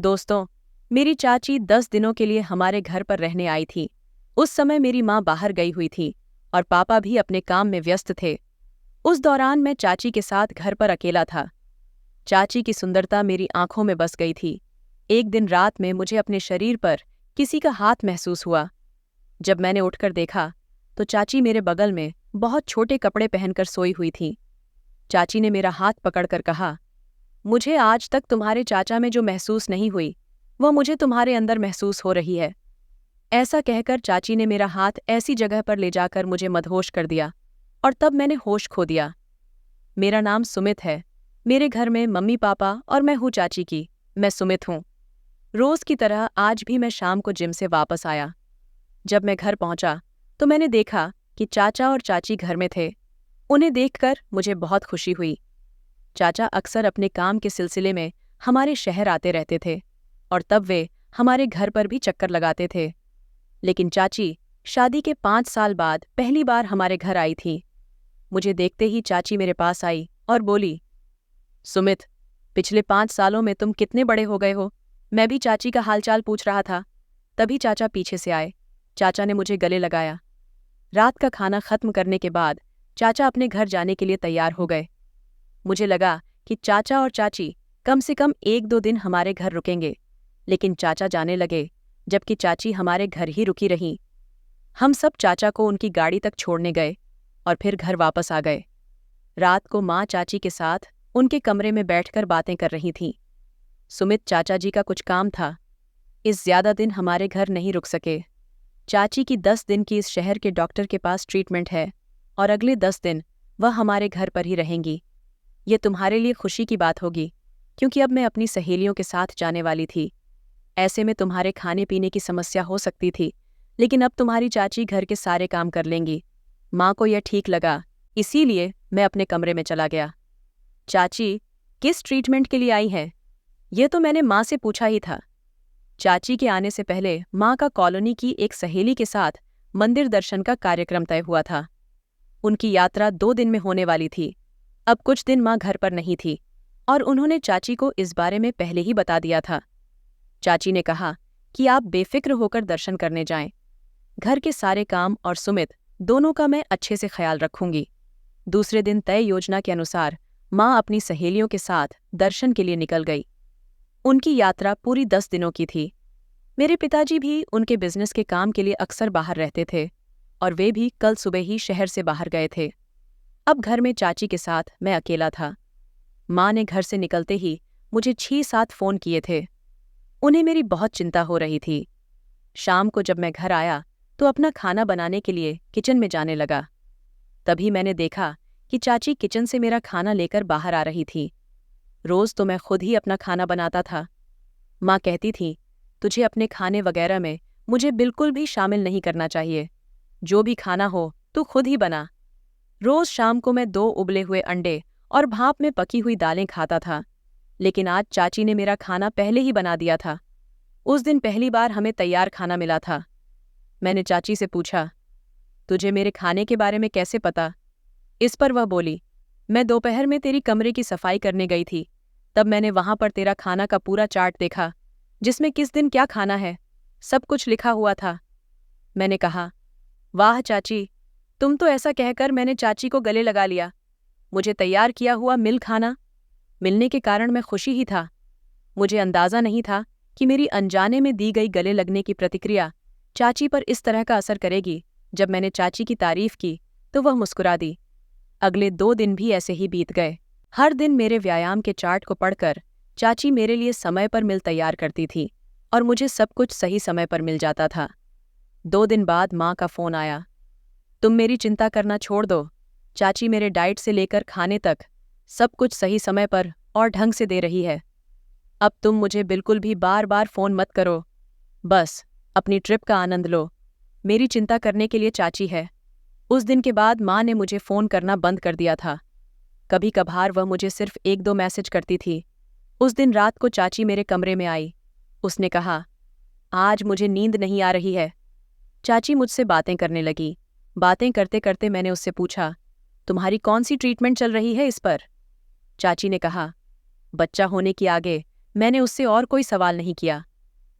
दोस्तों, मेरी चाची 10 दिनों के लिए हमारे घर पर रहने आई थी। उस समय मेरी माँ बाहर गई हुई थी और पापा भी अपने काम में व्यस्त थे। उस दौरान मैं चाची के साथ घर पर अकेला था। चाची की सुंदरता मेरी आंखों में बस गई थी। एक दिन रात में मुझे अपने शरीर पर किसी का हाथ महसूस हुआ। जब मैंने उठकर देखा तो चाची मेरे बगल में बहुत छोटे कपड़े पहनकर सोई हुई थी। चाची ने मेरा हाथ पकड़कर कहा, मुझे आज तक तुम्हारे चाचा में जो महसूस नहीं हुई वह मुझे तुम्हारे अंदर महसूस हो रही है। ऐसा कहकर चाची ने मेरा हाथ ऐसी जगह पर ले जाकर मुझे मदहोश कर दिया और तब मैंने होश खो दिया। मेरा नाम सुमित है। मेरे घर में मम्मी पापा और मैं हूँ चाची की। मैं सुमित हूँ। रोज की तरह आज भी मैं शाम को जिम से वापस आया। जब मैं घर पहुंचा तो मैंने देखा कि चाचा और चाची घर में थे। उन्हें देखकर मुझे बहुत खुशी हुई। चाचा अक्सर अपने काम के सिलसिले में हमारे शहर आते रहते थे और तब वे हमारे घर पर भी चक्कर लगाते थे। लेकिन चाची शादी के 5 साल बाद पहली बार हमारे घर आई थी। मुझे देखते ही चाची मेरे पास आई और बोली, सुमित, पिछले 5 सालों में तुम कितने बड़े हो गए हो। मैं भी चाची का हालचाल पूछ रहा था। तभी चाचा पीछे से आए। चाचा ने मुझे गले लगाया। रात का खाना खत्म करने के बाद चाचा अपने घर जाने के लिए तैयार हो गए। मुझे लगा कि चाचा और चाची कम से कम 1-2 दिन हमारे घर रुकेंगे, लेकिन चाचा जाने लगे जबकि चाची हमारे घर ही रुकी रहीं। हम सब चाचा को उनकी गाड़ी तक छोड़ने गए और फिर घर वापस आ गए। रात को माँ चाची के साथ उनके कमरे में बैठकर बातें कर रही थीं। सुमित चाचा जी का कुछ काम था, इस ज्यादा दिन हमारे घर नहीं रुक सके। चाची की 10 दिन की इस शहर के डॉक्टर के पास ट्रीटमेंट है और अगले 10 दिन वह हमारे घर पर ही रहेंगी। ये तुम्हारे लिए खुशी की बात होगी, क्योंकि अब मैं अपनी सहेलियों के साथ जाने वाली थी। ऐसे में तुम्हारे खाने पीने की समस्या हो सकती थी, लेकिन अब तुम्हारी चाची घर के सारे काम कर लेंगी। माँ को यह ठीक लगा, इसीलिए मैं अपने कमरे में चला गया। चाची किस ट्रीटमेंट के लिए आई हैं? यह तो मैंने माँ से पूछा ही था। चाची के आने से पहले माँ का कॉलोनी की एक सहेली के साथ मंदिर दर्शन का कार्यक्रम तय हुआ था। उनकी यात्रा 2 दिन में होने वाली थी। अब कुछ दिन माँ घर पर नहीं थी और उन्होंने चाची को इस बारे में पहले ही बता दिया था। चाची ने कहा कि आप बेफिक्र होकर दर्शन करने जाएं। घर के सारे काम और सुमित दोनों का मैं अच्छे से ख्याल रखूंगी। दूसरे दिन तय योजना के अनुसार माँ अपनी सहेलियों के साथ दर्शन के लिए निकल गई। उनकी यात्रा पूरी 10 दिनों की थी। मेरे पिताजी भी उनके बिजनेस के काम के लिए अक्सर बाहर रहते थे और वे भी कल सुबह ही शहर से बाहर गए थे। अब घर में चाची के साथ मैं अकेला था। माँ ने घर से निकलते ही मुझे 6-7 फ़ोन किए थे। उन्हें मेरी बहुत चिंता हो रही थी। शाम को जब मैं घर आया तो अपना खाना बनाने के लिए किचन में जाने लगा। तभी मैंने देखा कि चाची किचन से मेरा खाना लेकर बाहर आ रही थी। रोज़ तो मैं खुद ही अपना खाना बनाता था। माँ कहती थी, तुझे अपने खाने वगैरह में मुझे बिल्कुल भी शामिल नहीं करना चाहिए। जो भी खाना हो तू खुद ही बना। रोज़ शाम को मैं 2 उबले हुए अंडे और भाप में पकी हुई दालें खाता था, लेकिन आज चाची ने मेरा खाना पहले ही बना दिया था। उस दिन पहली बार हमें तैयार खाना मिला था। मैंने चाची से पूछा, तुझे मेरे खाने के बारे में कैसे पता? इस पर वह बोली, मैं दोपहर में तेरी कमरे की सफाई करने गई थी। तब मैंने वहां पर तेरा खाना का पूरा चार्ट देखा, जिसमें किस दिन क्या खाना है सब कुछ लिखा हुआ था। मैंने कहा, वाह चाची, तुम तो। ऐसा कहकर मैंने चाची को गले लगा लिया। मुझे तैयार किया हुआ खाना मिलने के कारण मैं खुशी ही था। मुझे अंदाजा नहीं था कि मेरी अनजाने में दी गई गले लगने की प्रतिक्रिया चाची पर इस तरह का असर करेगी। जब मैंने चाची की तारीफ की तो वह मुस्कुरा दी। अगले 2 दिन भी ऐसे ही बीत गए। हर दिन मेरे व्यायाम के चार्ट को पढ़कर चाची मेरे लिए समय पर मील तैयार करती थी और मुझे सब कुछ सही समय पर मिल जाता था। 2 दिन बाद माँ का फ़ोन आया। तुम मेरी चिंता करना छोड़ दो। चाची मेरे डाइट से लेकर खाने तक सब कुछ सही समय पर और ढंग से दे रही है। अब तुम मुझे बिल्कुल भी बार बार फ़ोन मत करो। बस अपनी ट्रिप का आनंद लो। मेरी चिंता करने के लिए चाची है। उस दिन के बाद माँ ने मुझे फ़ोन करना बंद कर दिया था। कभी कभार वह मुझे सिर्फ 1-2 मैसेज करती थी। उस दिन रात को चाची मेरे कमरे में आई। उसने कहा, आज मुझे नींद नहीं आ रही है। चाची मुझसे बातें करने लगी। बातें करते करते मैंने उससे पूछा, तुम्हारी कौन सी ट्रीटमेंट चल रही है इस पर? चाची ने कहा, बच्चा होने की आगे मैंने उससे और कोई सवाल नहीं किया।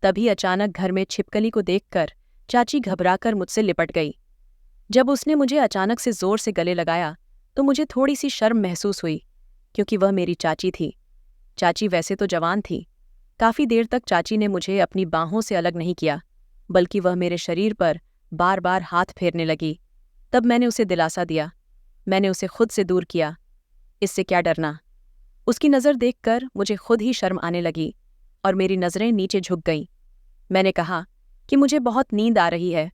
तभी अचानक घर में छिपकली को देखकर चाची घबराकर मुझसे लिपट गई। जब उसने मुझे अचानक से जोर से गले लगाया तो मुझे थोड़ी सी शर्म महसूस हुई, क्योंकि वह मेरी चाची थी। चाची वैसे तो जवान थी। काफी देर तक चाची ने मुझे अपनी बाहों से अलग नहीं किया, बल्कि वह मेरे शरीर पर बार बार हाथ फेरने लगी। तब मैंने उसे दिलासा दिया। मैंने उसे खुद से दूर किया। इससे क्या डरना। उसकी नज़र देखकर मुझे खुद ही शर्म आने लगी और मेरी नज़रें नीचे झुक गईं। मैंने कहा कि मुझे बहुत नींद आ रही है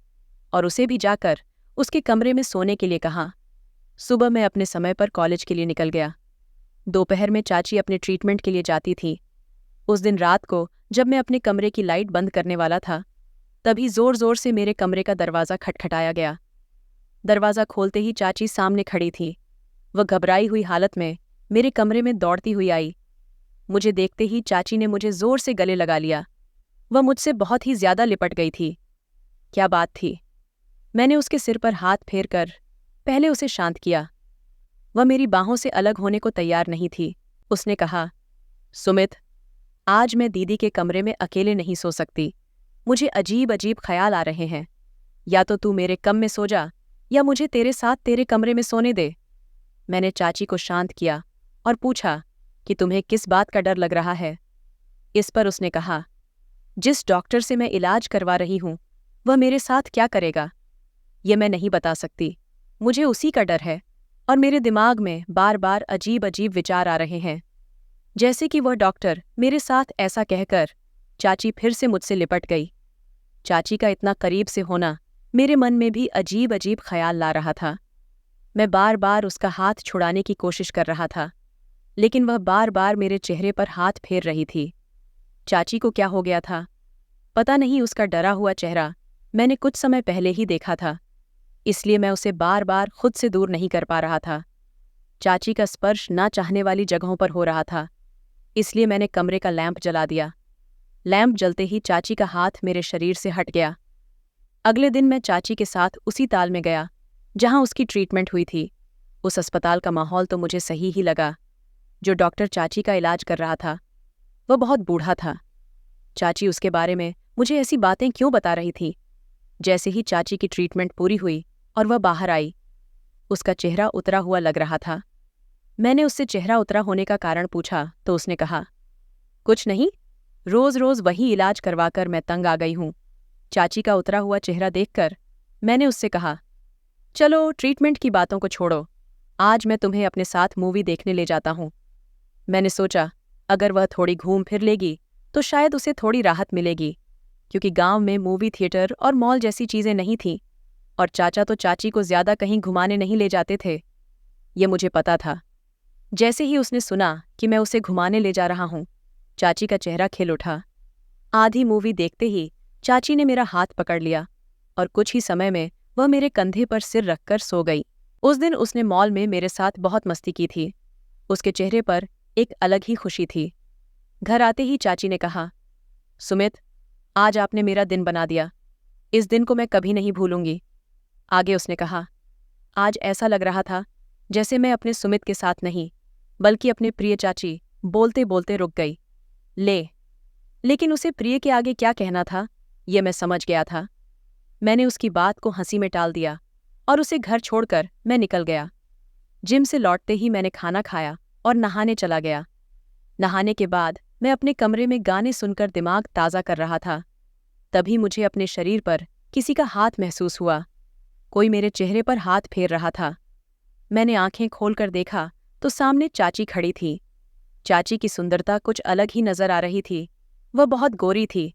और उसे भी जाकर उसके कमरे में सोने के लिए कहा। सुबह मैं अपने समय पर कॉलेज के लिए निकल गया। दोपहर में चाची अपने ट्रीटमेंट के लिए जाती थी। उस दिन रात को जब मैं अपने कमरे की लाइट बंद करने वाला था, तभी जोर जोर से मेरे कमरे का दरवाज़ा खटखटाया गया। दरवाज़ा खोलते ही चाची सामने खड़ी थी। वह घबराई हुई हालत में मेरे कमरे में दौड़ती हुई आई। मुझे देखते ही चाची ने मुझे जोर से गले लगा लिया। वह मुझसे बहुत ही ज्यादा लिपट गई थी। क्या बात थी? मैंने उसके सिर पर हाथ फेर कर पहले उसे शांत किया। वह मेरी बाहों से अलग होने को तैयार नहीं थी। उसने कहा, सुमित, आज मैं दीदी के कमरे में अकेले नहीं सो सकती। मुझे अजीब अजीब ख्याल आ रहे हैं। या तो तू मेरे कम में सो जा या मुझे तेरे साथ तेरे कमरे में सोने दे। मैंने चाची को शांत किया और पूछा कि तुम्हें किस बात का डर लग रहा है। इस पर उसने कहा, जिस डॉक्टर से मैं इलाज करवा रही हूं वह मेरे साथ क्या करेगा, ये मैं नहीं बता सकती। मुझे उसी का डर है और मेरे दिमाग में बार बार अजीब अजीब विचार आ रहे हैं, जैसे कि वह डॉक्टर मेरे साथ ऐसा कहकर चाची फिर से मुझसे लिपट गई। चाची का इतना करीब से होना मेरे मन में भी अजीब अजीब ख्याल ला रहा था। मैं बार बार उसका हाथ छुड़ाने की कोशिश कर रहा था, लेकिन वह बार बार मेरे चेहरे पर हाथ फेर रही थी। चाची को क्या हो गया था? पता नहीं। उसका डरा हुआ चेहरा मैंने कुछ समय पहले ही देखा था, इसलिए मैं उसे बार बार खुद से दूर नहीं कर पा रहा था। चाची का स्पर्श ना चाहने वाली जगहों पर हो रहा था, इसलिए मैंने कमरे का लैंप जला दिया। लैंप जलते ही चाची का हाथ मेरे शरीर से हट गया। अगले दिन मैं चाची के साथ उसी ताल में गया जहां उसकी ट्रीटमेंट हुई थी। उस अस्पताल का माहौल तो मुझे सही ही लगा। जो डॉक्टर चाची का इलाज कर रहा था वह बहुत बूढ़ा था। चाची उसके बारे में मुझे ऐसी बातें क्यों बता रही थी? जैसे ही चाची की ट्रीटमेंट पूरी हुई और वह बाहर आई, उसका चेहरा उतरा हुआ लग रहा था। मैंने उससे चेहरा उतरा होने का कारण पूछा तो उसने कहा, कुछ नहीं, रोज रोज वही इलाज करवाकर मैं तंग आ गई हूं। चाची का उतरा हुआ चेहरा देखकर मैंने उससे कहा, चलो ट्रीटमेंट की बातों को छोड़ो, आज मैं तुम्हें अपने साथ मूवी देखने ले जाता हूं। मैंने सोचा अगर वह थोड़ी घूम फिर लेगी तो शायद उसे थोड़ी राहत मिलेगी, क्योंकि गांव में मूवी थिएटर और मॉल जैसी चीजें नहीं थीं और चाचा तो चाची को ज्यादा कहीं घुमाने नहीं ले जाते थे। ये मुझे पता था। जैसे ही उसने सुना कि मैं उसे घुमाने ले जा रहा हूं, चाची का चेहरा खिल उठा। आधी मूवी देखते ही चाची ने मेरा हाथ पकड़ लिया और कुछ ही समय में वह मेरे कंधे पर सिर रखकर सो गई। उस दिन उसने मॉल में मेरे साथ बहुत मस्ती की थी। उसके चेहरे पर एक अलग ही खुशी थी। घर आते ही चाची ने कहा, सुमित, आज आपने मेरा दिन बना दिया। इस दिन को मैं कभी नहीं भूलूंगी। आगे उसने कहा, आज ऐसा लग रहा था जैसे मैं अपने सुमित के साथ नहीं बल्कि अपने प्रिय चाची। बोलते बोलते रुक गई। लेकिन उसे प्रिय के आगे क्या कहना था ये मैं समझ गया था। मैंने उसकी बात को हंसी में टाल दिया और उसे घर छोड़कर मैं निकल गया। जिम से लौटते ही मैंने खाना खाया और नहाने चला गया। नहाने के बाद मैं अपने कमरे में गाने सुनकर दिमाग ताज़ा कर रहा था। तभी मुझे अपने शरीर पर किसी का हाथ महसूस हुआ। कोई मेरे चेहरे पर हाथ फेर रहा था। मैंने आंखें खोलकर देखा तो सामने चाची खड़ी थी। चाची की सुंदरता कुछ अलग ही नजर आ रही थी। वह बहुत गोरी थी।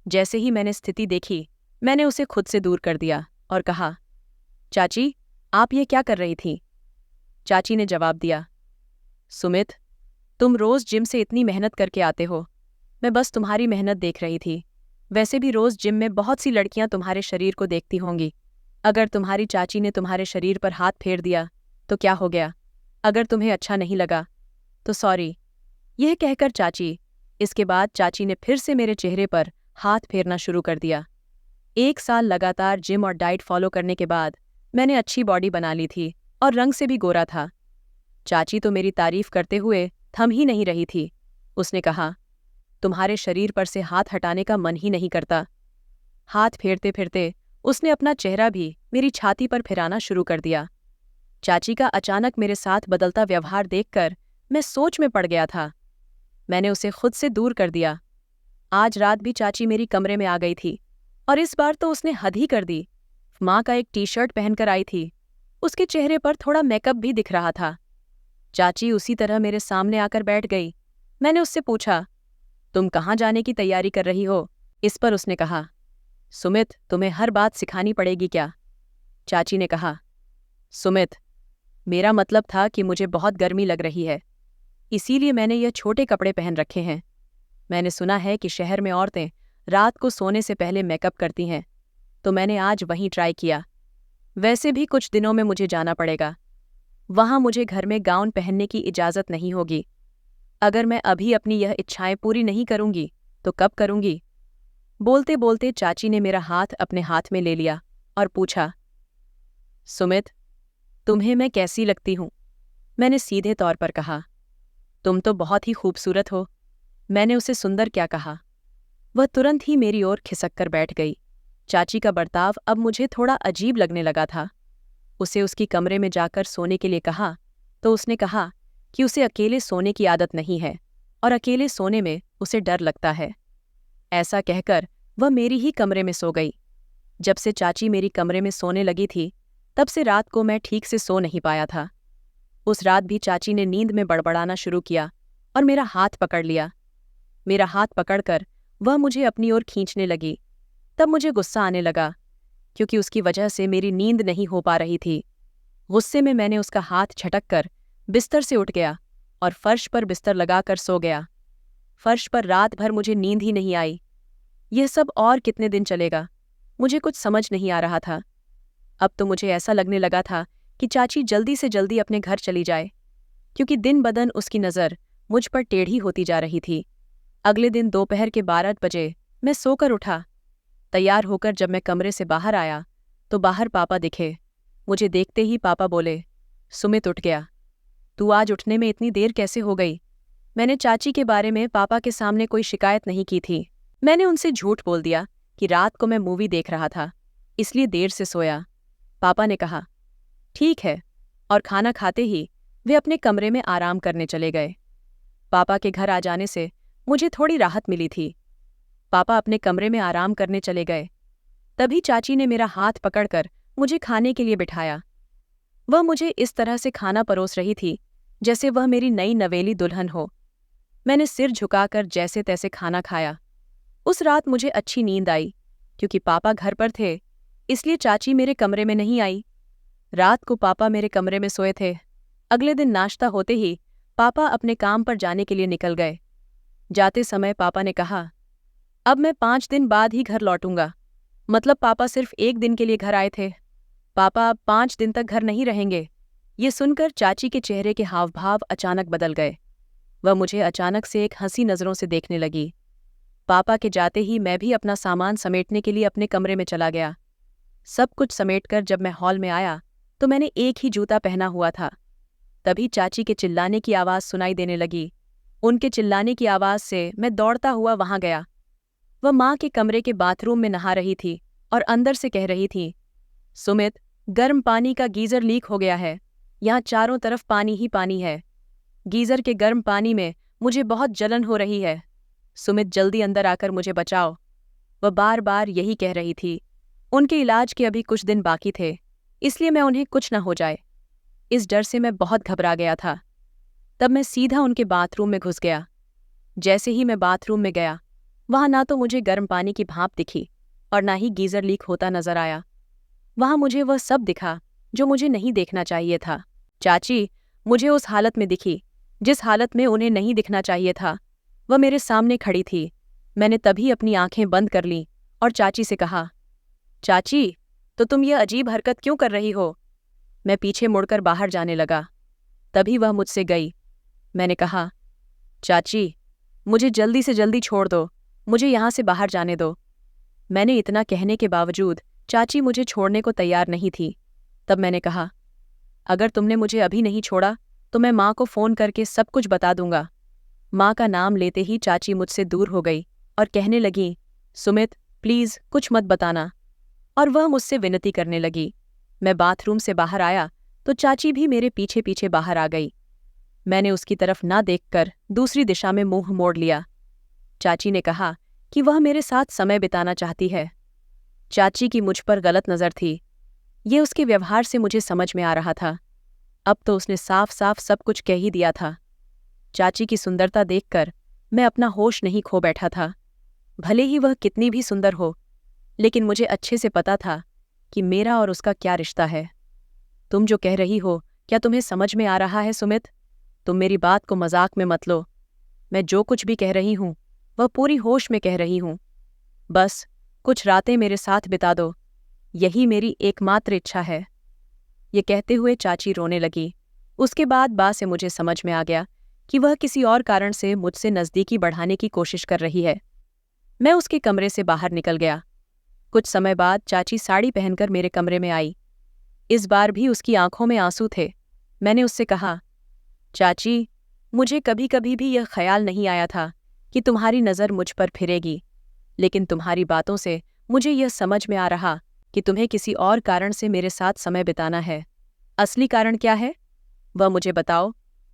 जैसे ही मैंने स्थिति देखी, मैंने उसे खुद से दूर कर दिया और कहा, चाची, आप ये क्या कर रही थी? चाची ने जवाब दिया, सुमित, तुम रोज जिम से इतनी मेहनत करके आते हो, मैं बस तुम्हारी मेहनत देख रही थी। वैसे भी रोज जिम में बहुत सी लड़कियां तुम्हारे शरीर को देखती होंगी। अगर तुम्हारी चाची ने तुम्हारे शरीर पर हाथ फेर दिया तो क्या हो गया? अगर तुम्हें अच्छा नहीं लगा तो सॉरी। यह कहकर इसके बाद चाची ने फिर से मेरे चेहरे पर हाथ फेरना शुरू कर दिया। 1 साल लगातार जिम और डाइट फॉलो करने के बाद मैंने अच्छी बॉडी बना ली थी और रंग से भी गोरा था। चाची तो मेरी तारीफ करते हुए थम ही नहीं रही थी। उसने कहा, तुम्हारे शरीर पर से हाथ हटाने का मन ही नहीं करता। हाथ फेरते फिरते उसने अपना चेहरा भी मेरी छाती पर फिराना शुरू कर दिया। चाची का अचानक मेरे साथ बदलता व्यवहार देखकर मैं सोच में पड़ गया था। मैंने उसे खुद से दूर कर दिया। आज रात भी चाची मेरी कमरे में आ गई थी और इस बार तो उसने हद ही कर दी। माँ का एक टी-शर्ट पहनकर आई थी। उसके चेहरे पर थोड़ा मेकअप भी दिख रहा था। चाची उसी तरह मेरे सामने आकर बैठ गई। मैंने उससे पूछा, तुम कहाँ जाने की तैयारी कर रही हो? इस पर उसने कहा, सुमित, तुम्हें हर बात सिखानी पड़ेगी क्या? चाची ने कहा, सुमित, मेरा मतलब था कि मुझे बहुत गर्मी लग रही है, इसीलिए मैंने यह छोटे कपड़े पहन रखे हैं। मैंने सुना है कि शहर में औरतें रात को सोने से पहले मेकअप करती हैं, तो मैंने आज वहीं ट्राई किया। वैसे भी कुछ दिनों में मुझे जाना पड़ेगा। वहाँ मुझे घर में गाउन पहनने की इजाज़त नहीं होगी। अगर मैं अभी अपनी यह इच्छाएं पूरी नहीं करूंगी तो कब करूंगी? बोलते बोलते चाची ने मेरा हाथ अपने हाथ में ले लिया और पूछा, सुमित, तुम्हें मैं कैसी लगती हूँ? मैंने सीधे तौर पर कहा, तुम तो बहुत ही खूबसूरत हो। मैंने उसे सुंदर क्या कहा? वह तुरंत ही मेरी ओर खिसक कर बैठ गई। चाची का बर्ताव अब मुझे थोड़ा अजीब लगने लगा था। उसे उसकी कमरे में जाकर सोने के लिए कहा तो उसने कहा कि उसे अकेले सोने की आदत नहीं है और अकेले सोने में उसे डर लगता है। ऐसा कहकर वह मेरी ही कमरे में सो गई। जब से चाची मेरी कमरे में सोने लगी थी, तब से रात को मैं ठीक से सो नहीं पाया था। उस रात भी चाची ने नींद में बड़बड़ाना शुरू किया और मेरा हाथ पकड़ लिया। मेरा हाथ पकड़कर वह मुझे अपनी ओर खींचने लगी। तब मुझे गुस्सा आने लगा, क्योंकि उसकी वजह से मेरी नींद नहीं हो पा रही थी। गुस्से में मैंने उसका हाथ झटककर बिस्तर से उठ गया और फर्श पर बिस्तर लगाकर सो गया। फर्श पर रात भर मुझे नींद ही नहीं आई। यह सब और कितने दिन चलेगा, मुझे कुछ समझ नहीं आ रहा था। अब तो मुझे ऐसा लगने लगा था कि चाची जल्दी से जल्दी अपने घर चली जाए, क्योंकि दिन बदन उसकी नज़र मुझ पर टेढ़ी होती जा रही थी। अगले दिन दोपहर के 12 बजे मैं सोकर उठा। तैयार होकर जब मैं कमरे से बाहर आया तो बाहर पापा दिखे। मुझे देखते ही पापा बोले, सुमित उठ गया, तू आज उठने में इतनी देर कैसे हो गई? मैंने चाची के बारे में पापा के सामने कोई शिकायत नहीं की थी। मैंने उनसे झूठ बोल दिया कि रात को मैं मूवी देख रहा था, इसलिए देर से सोया। पापा ने कहा, ठीक है, और खाना खाते ही वे अपने कमरे में आराम करने चले गए। पापा के घर आ जाने से मुझे थोड़ी राहत मिली थी। पापा अपने कमरे में आराम करने चले गए। तभी चाची ने मेरा हाथ पकड़कर मुझे खाने के लिए बिठाया। वह मुझे इस तरह से खाना परोस रही थी जैसे वह मेरी नई नवेली दुल्हन हो। मैंने सिर झुकाकर जैसे तैसे खाना खाया। उस रात मुझे अच्छी नींद आई। क्योंकि पापा घर पर थे, इसलिए चाची मेरे कमरे में नहीं आई। रात को पापा मेरे कमरे में सोए थे। अगले दिन नाश्ता होते ही पापा अपने काम पर जाने के लिए निकल गए। जाते समय पापा ने कहा, अब मैं 5 दिन बाद ही घर लौटूंगा। मतलब पापा सिर्फ 1 दिन के लिए घर आए थे। पापा अब 5 दिन तक घर नहीं रहेंगे। ये सुनकर चाची के चेहरे के हाव भाव अचानक बदल गए। वह मुझे अचानक से एक हंसी नज़रों से देखने लगी। पापा के जाते ही मैं भी अपना सामान समेटने के लिए अपने कमरे में चला गया। सब कुछ समेटकर जब मैं हॉल में आया तो मैंने एक ही जूता पहना हुआ था। तभी चाची के चिल्लाने की आवाज़ सुनाई देने लगी। उनके चिल्लाने की आवाज़ से मैं दौड़ता हुआ वहां गया। वह माँ के कमरे के बाथरूम में नहा रही थी और अंदर से कह रही थी, सुमित, गर्म पानी का गीज़र लीक हो गया है। यहाँ चारों तरफ पानी ही पानी है। गीज़र के गर्म पानी में मुझे बहुत जलन हो रही है। सुमित, जल्दी अंदर आकर मुझे बचाओ। वह बार बार यही कह रही थी। उनके इलाज के अभी कुछ दिन बाकी थे, इसलिए मैं उन्हें कुछ न हो जाए, इस डर से मैं बहुत घबरा गया था। तब मैं सीधा उनके बाथरूम में घुस गया। जैसे ही मैं बाथरूम में गया, वहां ना तो मुझे गर्म पानी की भाप दिखी और ना ही गीज़र लीक होता नजर आया। वहां मुझे वह सब दिखा जो मुझे नहीं देखना चाहिए था। चाची मुझे उस हालत में दिखी जिस हालत में उन्हें नहीं दिखना चाहिए था। वह मेरे सामने खड़ी थी। मैंने तभी अपनी आंखें बंद कर लीं और चाची से कहा, चाची, तो तुम ये अजीब हरकत क्यों कर रही हो? मैं पीछे मुड़कर बाहर जाने लगा। तभी वह मुझसे गई। मैंने कहा, चाची, मुझे जल्दी से जल्दी छोड़ दो, मुझे यहाँ से बाहर जाने दो। मैंने इतना कहने के बावजूद चाची मुझे छोड़ने को तैयार नहीं थी। तब मैंने कहा, अगर तुमने मुझे अभी नहीं छोड़ा तो मैं माँ को फ़ोन करके सब कुछ बता दूंगा। माँ का नाम लेते ही चाची मुझसे दूर हो गई और कहने लगी, सुमित प्लीज कुछ मत बताना। और वह मुझसे विनती करने लगी। मैं बाथरूम से बाहर आया तो चाची भी मेरे पीछे पीछे बाहर आ गई। मैंने उसकी तरफ ना देखकर दूसरी दिशा में मुंह मोड़ लिया। चाची ने कहा कि वह मेरे साथ समय बिताना चाहती है। चाची की मुझ पर गलत नज़र थी। ये उसके व्यवहार से मुझे समझ में आ रहा था। अब तो उसने साफ साफ सब कुछ कह ही दिया था। चाची की सुंदरता देखकर मैं अपना होश नहीं खो बैठा था। भले ही वह कितनी भी सुंदर हो, लेकिन मुझे अच्छे से पता था कि मेरा और उसका क्या रिश्ता है। तुम जो कह रही हो क्या तुम्हें समझ में आ रहा है सुमित? तुम मेरी बात को मजाक में मत लो। मैं जो कुछ भी कह रही हूँ वह पूरी होश में कह रही हूँ। बस कुछ रातें मेरे साथ बिता दो, यही मेरी एकमात्र इच्छा है। ये कहते हुए चाची रोने लगी। उसके बाद बा से मुझे समझ में आ गया कि वह किसी और कारण से मुझसे नज़दीकी बढ़ाने की कोशिश कर रही है। मैं उसके कमरे से बाहर निकल गया। कुछ समय बाद चाची साड़ी पहनकर मेरे कमरे में आई। इस बार भी उसकी आंखों में आंसू थे। मैंने उससे कहा, चाची, मुझे कभी कभी भी यह ख्याल नहीं आया था कि तुम्हारी नज़र मुझ पर फिरेगी, लेकिन तुम्हारी बातों से मुझे यह समझ में आ रहा कि तुम्हें किसी और कारण से मेरे साथ समय बिताना है। असली कारण क्या है वह मुझे बताओ।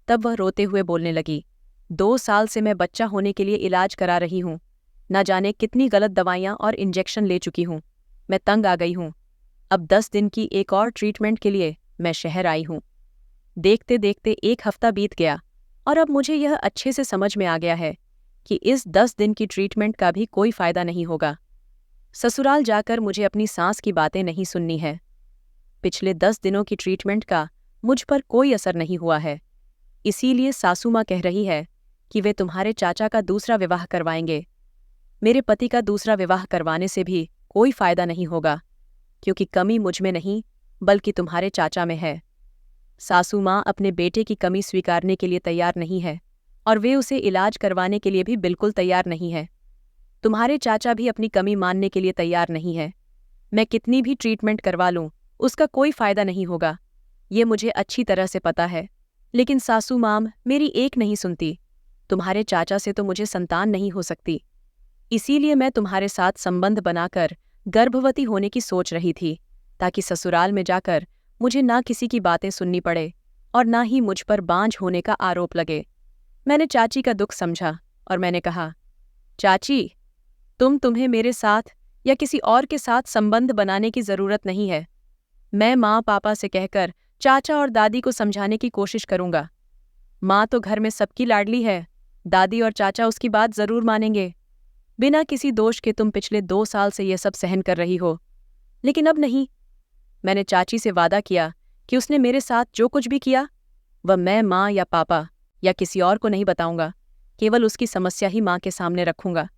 तब वह रोते हुए बोलने लगी, 2 साल से मैं बच्चा होने के लिए इलाज करा रही हूँ। न जाने कितनी गलत दवाइयाँ और इंजेक्शन ले चुकी हूँ। मैं तंग आ गई हूँ। अब 10 दिन की एक और ट्रीटमेंट के लिए मैं शहर आई हूँ। देखते देखते 1 हफ्ता बीत गया और अब मुझे यह अच्छे से समझ में आ गया है कि इस 10 दिन की ट्रीटमेंट का भी कोई फायदा नहीं होगा। ससुराल जाकर मुझे अपनी सास की बातें नहीं सुननी है। पिछले 10 दिनों की ट्रीटमेंट का मुझ पर कोई असर नहीं हुआ है। इसीलिए सासू माँ कह रही है कि वे तुम्हारे चाचा का दूसरा विवाह करवाएंगे। मेरे पति का दूसरा विवाह करवाने से भी कोई फायदा नहीं होगा, क्योंकि कमी मुझ में नहीं बल्कि तुम्हारे चाचा में है। सासू माँ अपने बेटे की कमी स्वीकारने के लिए तैयार नहीं है और वे उसे इलाज करवाने के लिए भी बिल्कुल तैयार नहीं है। तुम्हारे चाचा भी अपनी कमी मानने के लिए तैयार नहीं है। मैं कितनी भी ट्रीटमेंट करवा लूँ उसका कोई फायदा नहीं होगा, ये मुझे अच्छी तरह से पता है। लेकिन सासू माम मेरी एक नहीं सुनती। तुम्हारे चाचा से तो मुझे संतान नहीं हो सकती। इसीलिए मैं तुम्हारे साथ संबंध बनाकर गर्भवती होने की सोच रही थी, ताकि ससुराल में जाकर मुझे ना किसी की बातें सुननी पड़े और ना ही मुझ पर बांझ होने का आरोप लगे। मैंने चाची का दुख समझा और मैंने कहा, चाची, तुम्हें मेरे साथ या किसी और के साथ संबंध बनाने की जरूरत नहीं है। मैं माँ पापा से कहकर चाचा और दादी को समझाने की कोशिश करूंगा। माँ तो घर में सबकी लाडली है, दादी और चाचा उसकी बात जरूर मानेंगे। बिना किसी दोष के तुम पिछले 2 साल से यह सब सहन कर रही हो, लेकिन अब नहीं। मैंने चाची से वादा किया कि उसने मेरे साथ जो कुछ भी किया वह मैं माँ या पापा या किसी और को नहीं बताऊंगा, केवल उसकी समस्या ही माँ के सामने रखूंगा।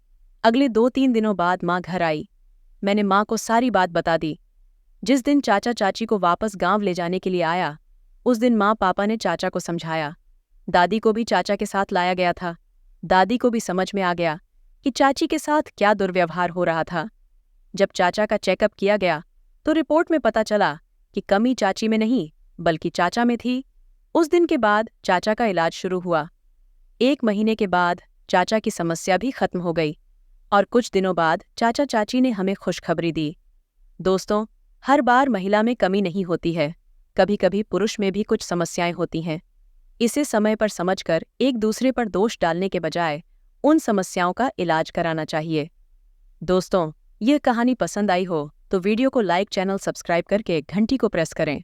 अगले 2-3 दिनों बाद माँ घर आई। मैंने माँ को सारी बात बता दी। जिस दिन चाचा चाची को वापस गांव ले जाने के लिए आया, उस दिन माँ पापा ने चाचा को समझाया। दादी को भी चाचा के साथ लाया गया था। दादी को भी समझ में आ गया कि चाची के साथ क्या दुर्व्यवहार हो रहा था। जब चाचा का चेकअप किया गया तो रिपोर्ट में पता चला कि कमी चाची में नहीं बल्कि चाचा में थी। उस दिन के बाद चाचा का इलाज शुरू हुआ। 1 महीने के बाद चाचा की समस्या भी खत्म हो गई और कुछ दिनों बाद चाचा चाची ने हमें खुशखबरी दी। दोस्तों, हर बार महिला में कमी नहीं होती है, कभी कभी पुरुष में भी कुछ समस्याएं होती हैं। इसे समय पर समझकर एक दूसरे पर दोष डालने के बजाय उन समस्याओं का इलाज कराना चाहिए। दोस्तों, यह कहानी पसंद आई हो तो वीडियो को लाइक, चैनल सब्सक्राइब करके घंटी को प्रेस करें।